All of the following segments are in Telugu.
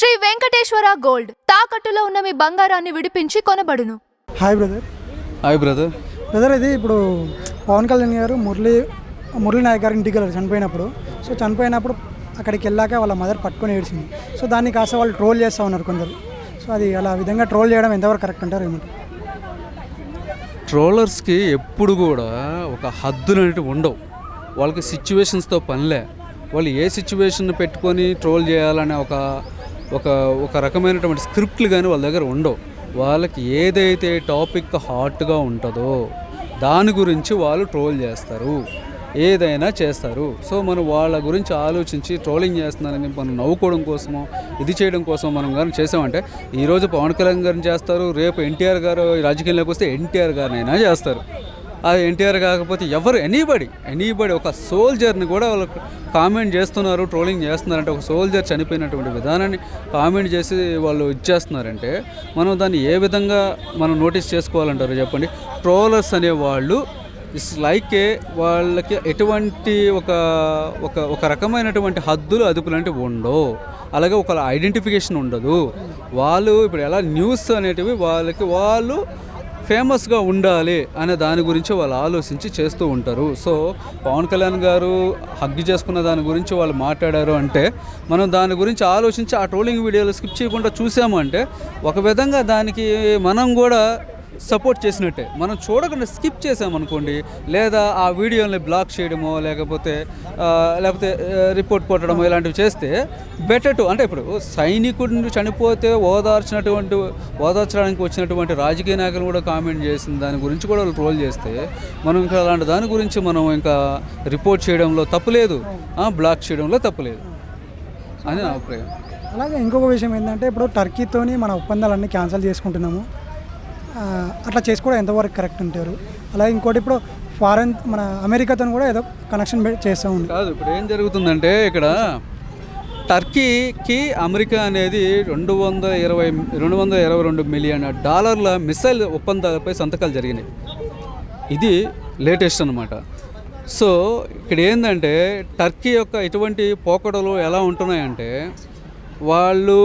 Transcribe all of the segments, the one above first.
శ్రీ వెంకటేశ్వర గోల్డ్ తాకట్టులో ఉన్న మీ బంగారాన్ని విడిపించి కొనబడును. Hi brother. Hi brother. Brother, ఇది ఇప్పుడు పవన్ కళ్యాణ్ గారు మురళీ నాయక్ గారి ఇంటికి వెళ్ళారు చనిపోయినప్పుడు. సో చనిపోయినప్పుడు అక్కడికి వెళ్ళాక వాళ్ళ మదర్ పట్టుకొని ఏడ్చింది. సో దాన్ని కాస్త వాళ్ళు ట్రోల్ చేస్తూ ఉన్నారు కొందరు. సో అది అలా విధంగా ట్రోల్ చేయడం ఎంతవరకు కరెక్ట్ అంటారు ఏమంటారు? ట్రోలర్స్కి ఎప్పుడు కూడా ఒక హద్దులు అనేవి ఉండవు. వాళ్ళకి సిచ్యువేషన్స్తో పనిలే. వాళ్ళు ఏ సిచ్యువేషన్ పెట్టుకొని ట్రోల్ చేయాలనే ఒక రకమైనటువంటి స్క్రిప్ట్లు కానీ వాళ్ళ దగ్గర ఉండవు. వాళ్ళకి ఏదైతే టాపిక్ హాట్గా ఉంటుందో దాని గురించి వాళ్ళు ట్రోల్ చేస్తారు, ఏదైనా చేస్తారు. సో మనం వాళ్ళ గురించి ఆలోచించి ట్రోలింగ్ చేస్తున్నారని మనం నవ్వుకోవడం కోసమో ఇది చేయడం కోసం మనం కానీ చేసామంటే ఈరోజు పవన్ కళ్యాణ్ గారిని చేస్తారు, రేపు ఎన్టీఆర్ గారు రాజకీయంలోకి వస్తే ఎన్టీఆర్ గారినైనా చేస్తారు. అది ఎన్టీఆర్ కాకపోతే ఎవరు ఎనీబడి ఒక సోల్జర్ని కూడా వాళ్ళు కామెంట్ చేస్తున్నారు, ట్రోలింగ్ చేస్తున్నారంటే ఒక సోల్జర్ చనిపోయినటువంటి విధానాన్ని కామెంట్ చేసి వాళ్ళు ఇచ్చేస్తున్నారంటే మనం దాన్ని ఏ విధంగా మనం నోటీస్ చేసుకోవాలంటారు చెప్పండి. ట్రోలర్స్ అనేవాళ్ళు ఇట్స్ లైక్ వాళ్ళకి ఎటువంటి ఒక రకమైనటువంటి హద్దులు అదుపులు అంటే ఉండవు. అలాగే ఒక ఐడెంటిఫికేషన్ ఉండదు. వాళ్ళు ఇప్పుడు ఎలా న్యూస్ అనేటివి వాళ్ళు ఫేమస్గా ఉండాలి అనే దాని గురించి వాళ్ళు ఆలోచించి చేస్తూ ఉంటారు. సో పవన్ కళ్యాణ్ గారు హగ్ చేసుకున్న దాని గురించి వాళ్ళు మాట్లాడారు అంటే మనం దాని గురించి ఆలోచించి ఆ ట్రోలింగ్ వీడియోలు స్కిప్ చేయకుండా చూసాము అంటే ఒక విధంగా దానికి మనం కూడా సపోర్ట్ చేసినట్టే. మనం చూడకుండా స్కిప్ చేసామనుకోండి, లేదా ఆ వీడియోని బ్లాక్ చేయడమో లేకపోతే రిపోర్ట్ కొట్టడమో ఇలాంటివి చేస్తే బెటర్ అంటే ఇప్పుడు సైనికుడిని చనిపోతే ఓదార్చడానికి వచ్చినటువంటి రాజకీయ నాయకులు కూడా కామెంట్ చేసిన దాని గురించి కూడా వాళ్ళు ట్రోల్ చేస్తే మనం ఇంకా అలాంటి దాని గురించి మనం ఇంకా రిపోర్ట్ చేయడంలో తప్పులేదు, బ్లాక్ చేయడంలో తప్పులేదు అని నా అభిప్రాయం. అలాగే ఇంకొక విషయం ఏంటంటే ఇప్పుడు టర్కీతోని మన ఒప్పందాలన్నీ క్యాన్సిల్ చేసుకుంటున్నాము. అట్లా చేసుకోవడం ఎంతవరకు కరెక్ట్ ఉంటారు? అలాగే ఇంకోటి ఇప్పుడు మన అమెరికాతో కూడా ఏదో కనెక్షన్ చేస్తూ ఉంది కాదు. ఇప్పుడు ఏం జరుగుతుందంటే ఇక్కడ టర్కీకి అమెరికా అనేది $222 మిలియన్ మిసైల్ ఒప్పందాలపై సంతకాలు జరిగినాయి. ఇది లేటెస్ట్ అనమాట. సో ఇక్కడ ఏంటంటే టర్కీ యొక్క ఇటువంటి పోకడలు ఎలా ఉంటున్నాయంటే వాళ్ళు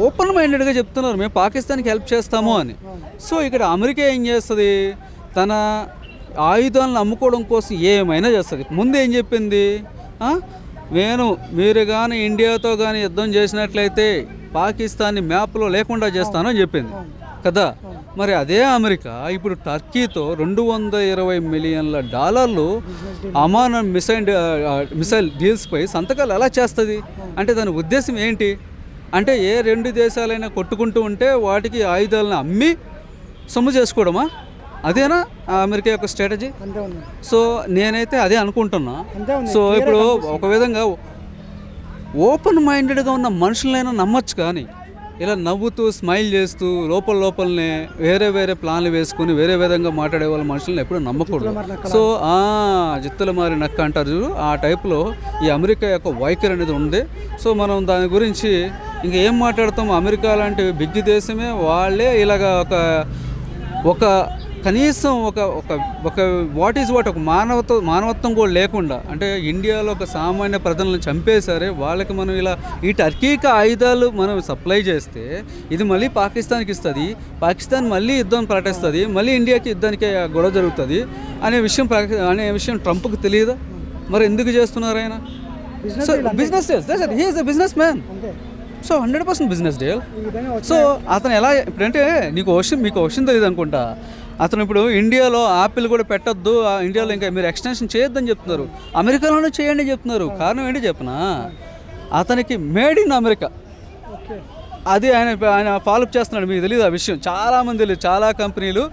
ఓపెన్ మైండెడ్గా చెప్తున్నారు మేము పాకిస్తాన్కి హెల్ప్ చేస్తాము అని. సో ఇక్కడ అమెరికా ఏం చేస్తుంది, తన ఆయుధాలను అమ్ముకోవడం కోసం ఏమైనా చేస్తుంది. ముందు ఏం చెప్పింది, మీరు కానీ ఇండియాతో కానీ యుద్ధం చేసినట్లయితే పాకిస్తాన్ని మ్యాప్లో లేకుండా చేస్తాను అని చెప్పింది కదా. మరి అదే అమెరికా ఇప్పుడు టర్కీతో $220 మిలియన్ అమాన్ మిసైల్ డీల్స్పై సంతకాలు ఎలా చేస్తుంది అంటే దాని ఉద్దేశం ఏంటి అంటే ఏ రెండు దేశాలైనా కొట్టుకుంటూ ఉంటే వాటికి ఆయుధాలను అమ్మి సొమ్ము చేసుకోవడమా? అదేనా అమెరికా యొక్క స్ట్రాటజీ? సో నేనైతే అదే అనుకుంటున్నా. సో ఇప్పుడు ఒక విధంగా ఓపెన్ మైండెడ్గా ఉన్న మనుషులైనా నమ్మచ్చు, కానీ ఇలా నవ్వుతూ స్మైల్ చేస్తూ లోపలనే వేరే ప్లాన్లు వేసుకుని వేరే విధంగా మాట్లాడే వాళ్ళ మనుషులను ఎప్పుడూ నమ్మకూడదు. సో జిత్తుల మారి నక్క అంటారు చూడు, ఆ టైప్లో ఈ అమెరికా యొక్క వైఖరి అనేది ఉంది. సో మనం దాని గురించి ఇంకా ఏం మాట్లాడతాం? అమెరికా లాంటి బిగ్ దేశమే వాళ్ళే ఇలాగా ఒక కనీసం ఒక వాట్ ఈజ్ వాట్ ఒక మానవత్వం కూడా లేకుండా అంటే ఇండియాలో ఒక సామాన్య ప్రజలను చంపేశారే వాళ్ళకి మనం ఇలా ఈ టర్కీకి ఆయుధాలు మనం సప్లై చేస్తే ఇది మళ్ళీ పాకిస్తాన్కి ఇస్తుంది, పాకిస్తాన్ మళ్ళీ యుద్ధం ప్రకటిస్తుంది, మళ్ళీ ఇండియాకి యుద్ధానికి గొడవ జరుగుతుంది అనే విషయం ట్రంప్కి తెలియదా? మరి ఎందుకు చేస్తున్నారు ఆయన? So business he is a business man. So 100% business deal. So అతను ఎలా ఇప్పుడంటే మీకు విషయం తెలియదు అనుకుంటా, అతను ఇప్పుడు ఇండియాలో యాపిల్ కూడా పెట్టద్దు, ఇండియాలో ఇంకా మీరు ఎక్స్టెన్షన్ చేయొద్దని చెప్తున్నారు, అమెరికాలోనే చేయండి చెప్తున్నారు. కారణం ఏంటి చెప్పనా? అతనికి మేడ్ ఇన్ అమెరికా అది ఆయన ఫాలోఅప్ చేస్తున్నాడు. మీకు తెలియదు ఆ విషయం, చాలామంది తెలియదు. చాలా కంపెనీలు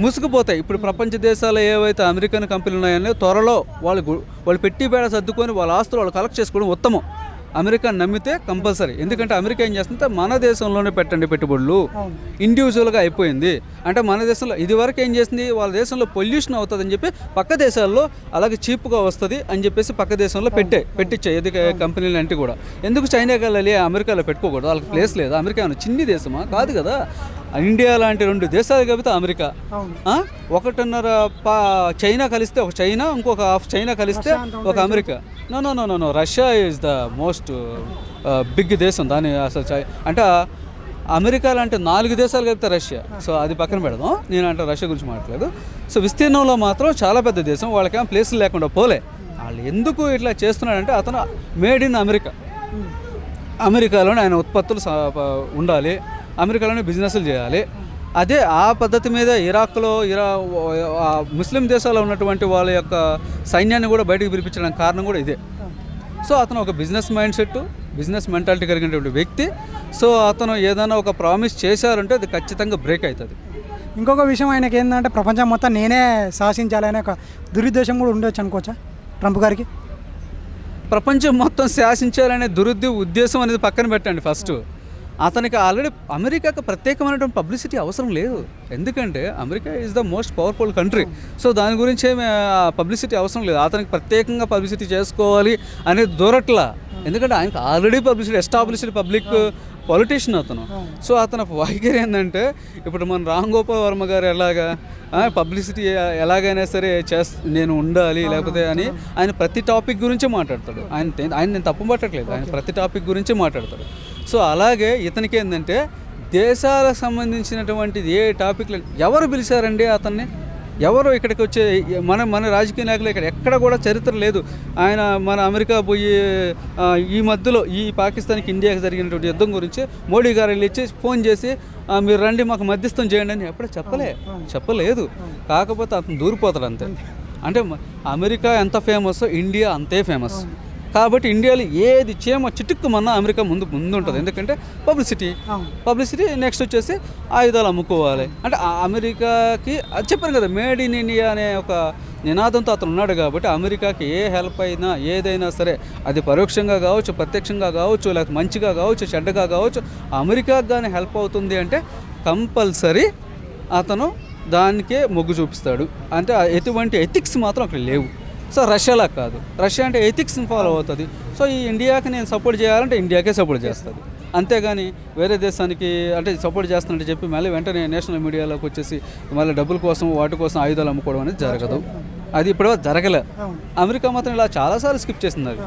ముసుగుపోతాయి. ఇప్పుడు ప్రపంచ దేశాల్లో ఏవైతే అమెరికన్ కంపెనీలు ఉన్నాయో త్వరలో వాళ్ళు పెట్టి బేడ సర్దుకొని వాళ్ళ ఆస్తులు వాళ్ళు కలెక్ట్ చేసుకోవడం ఉత్తమం. అమెరికా నమ్మితే కంపల్సరీ. ఎందుకంటే అమెరికా ఏం చేస్తుంటే మన దేశంలోనే పెట్టండి పెట్టుబడులు, ఇండివిజువల్గా అయిపోయింది. అంటే మన దేశంలో ఇదివరకు ఏం చేసింది, వాళ్ళ దేశంలో పొల్యూషన్ అవుతుంది అని చెప్పి పక్క దేశాల్లో అలాగే చీప్గా వస్తుంది అని చెప్పేసి పక్క దేశంలో పెట్టించాయి ఇది కంపెనీలు అంటే కూడా. ఎందుకు చైనాకి వెళ్ళాలి, అమెరికాలో పెట్టుకోకూడదు? వాళ్ళకి ప్లేస్ లేదా? అమెరికా చిన్ని దేశమా? కాదు కదా. ఇండియా లాంటి 2 దేశాలు కలిపితే అమెరికా, అవును. 1.5 చైనా కలిస్తే ఒక చైనా, ఇంకొక హాఫ్ చైనా కలిస్తే ఒక America. No no no no no Russia is the most big దేశం. దాని అసలు అంటే అమెరికా లాంటి 4 దేశాలు కలిపితే రష్యా. సో అది పక్కన పెడదాం, నేను అంటే రష్యా గురించి మాట్లాడలేదు. సో విస్తీర్ణంలో మాత్రం చాలా పెద్ద దేశం. వాళ్ళకేం ప్లేసులు లేకుండా పోలే. వాళ్ళు ఎందుకు ఇట్లా చేస్తున్నాడంటే అతను మేడ్ ఇన్ అమెరికా, అమెరికాలోనే ఆయన ఉత్పత్తులు ఉండాలి, అమెరికాలోనే బిజినెస్లు చేయాలి. అదే ఆ పద్ధతి మీద ఇరాక్లో ముస్లిం దేశాల్లో ఉన్నటువంటి వాళ్ళ యొక్క సైన్యాన్ని కూడా బయటకు పిలిపించడానికి కారణం కూడా ఇదే. సో అతను ఒక business mind set, business mentality కలిగినటువంటి వ్యక్తి. సో అతను ఏదైనా ఒక ప్రామిస్ చేశారంటే అది ఖచ్చితంగా బ్రేక్ అవుతుంది. ఇంకొక విషయం ఆయనకి ఏంటంటే ప్రపంచం మొత్తం నేనే శాసించాలనే ఒక దురుద్దేశం కూడా ఉండొచ్చు అనుకోవచ్చా ట్రంప్ గారికి? ప్రపంచం మొత్తం శాసించాలనే ఉద్దేశం అనేది పక్కన పెట్టండి. ఫస్ట్ అతనికి ఆల్రెడీ అమెరికాకు ప్రత్యేకమైనటువంటి పబ్లిసిటీ అవసరం లేదు. ఎందుకంటే America is the most powerful country. So దాని గురించి ఏమి పబ్లిసిటీ అవసరం లేదు. అతనికి ప్రత్యేకంగా పబ్లిసిటీ చేసుకోవాలి అనేది దూరట్లా. ఎందుకంటే ఆయనకు already publicity established public politician అతను. సో అతను వైఖరి ఏంటంటే ఇప్పుడు మన రామ్ గోపాల్ వర్మ గారు ఎలాగా పబ్లిసిటీ ఎలాగైనా సరే నేను ఉండాలి లేకపోతే అని ఆయన ప్రతి టాపిక్ గురించే మాట్లాడతాడు. ఆయన నేను తప్పు పట్టట్లేదు, ఆయన ప్రతి టాపిక్ గురించే మాట్లాడతాడు. సో అలాగే ఇతనికి ఏంటంటే దేశాలకు సంబంధించినటువంటిది ఏ టాపిక్లు ఎవరు పిలిచారండి అతన్ని? ఎవరు ఇక్కడికి వచ్చే మన రాజకీయ నాయకులు ఇక్కడ ఎక్కడ కూడా చరిత్ర లేదు. ఆయన మన అమెరికా పోయి ఈ మధ్యలో ఈ పాకిస్తాన్కి ఇండియాకి జరిగినటువంటి యుద్ధం గురించి మోడీ గారు వెళ్ళి ఇచ్చి ఫోన్ చేసి మీరు రండి మాకు మధ్యస్థం చేయండి అని ఎప్పుడూ చెప్పలేదు. కాకపోతే అతను దూరిపోతాడు అంతే. అంటే అమెరికా ఎంత ఫేమస్, ఇండియా అంతే ఫేమస్. కాబట్టి ఇండియాలో ఏది చిటుక్కుమన్నా అమెరికా ముందు ఉంటుంది. ఎందుకంటే పబ్లిసిటీ నెక్స్ట్ వచ్చేసి ఆయుధాలు అమ్ముకోవాలి. అంటే అమెరికాకి అది చెప్పాను కదా, మేడ్ ఇన్ ఇండియా అనే ఒక నినాదంతో అతను ఉన్నాడు. కాబట్టి అమెరికాకి ఏ హెల్ప్ అయినా ఏదైనా సరే అది పరోక్షంగా కావచ్చు, ప్రత్యక్షంగా కావచ్చు, లేకపోతే మంచిగా కావచ్చు, చెడ్డగా కావచ్చు, అమెరికాకి కానీ హెల్ప్ అవుతుంది అంటే కంపల్సరీ అతను దానికే మొగ్గు చూపిస్తాడు. అంటే ఎటువంటి ఎథిక్స్ మాత్రం అక్కడ లేవు. సో రష్యాలా కాదు, రష్యా అంటే ఎథిక్స్ని ఫాలో అవుతుంది. సో ఈ ఇండియాకి నేను సపోర్ట్ చేయాలంటే ఇండియాకే సపోర్ట్ చేస్తుంది. అంతేగాని వేరే దేశానికి అంటే సపోర్ట్ చేస్తానంటే చెప్పి మళ్ళీ వెంటనే నేషనల్ మీడియాలోకి వచ్చేసి మళ్ళీ డబ్బుల కోసం వాటి కోసం ఆయుధాలు అమ్ముకోవడం అనేది జరగదు. అది ఇప్పుడు జరగలే. అమెరికా మాత్రం ఇలా చాలాసార్లు స్కిప్ చేసింది అది.